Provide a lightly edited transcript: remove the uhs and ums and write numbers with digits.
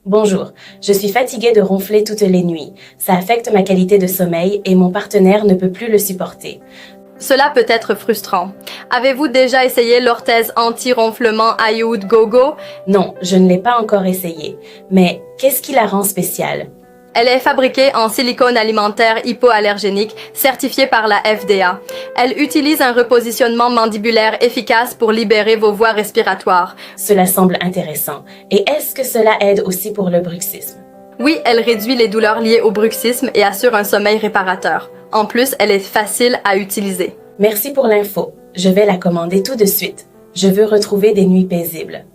Bonjour, je suis fatiguée de ronfler toutes les nuits. Ça affecte ma qualité de sommeil et mon partenaire ne peut plus le supporter. Cela peut être frustrant. Avez-vous déjà essayé l'orthèse anti-ronflement Ayud Gogo? Non, je ne l'ai pas encore essayé. Mais qu'est-ce qui la rend spéciale? Elle est fabriquée en silicone alimentaire hypoallergénique certifié par la FDA. Elle utilise un repositionnement mandibulaire efficace pour libérer vos voies respiratoires. Cela semble intéressant. Et est-ce que cela aide aussi pour le bruxisme? Oui, elle réduit les douleurs liées au bruxisme et assure un sommeil réparateur. En plus, elle est facile à utiliser. Merci pour l'info. Je vais la commander tout de suite. Je veux retrouver des nuits paisibles.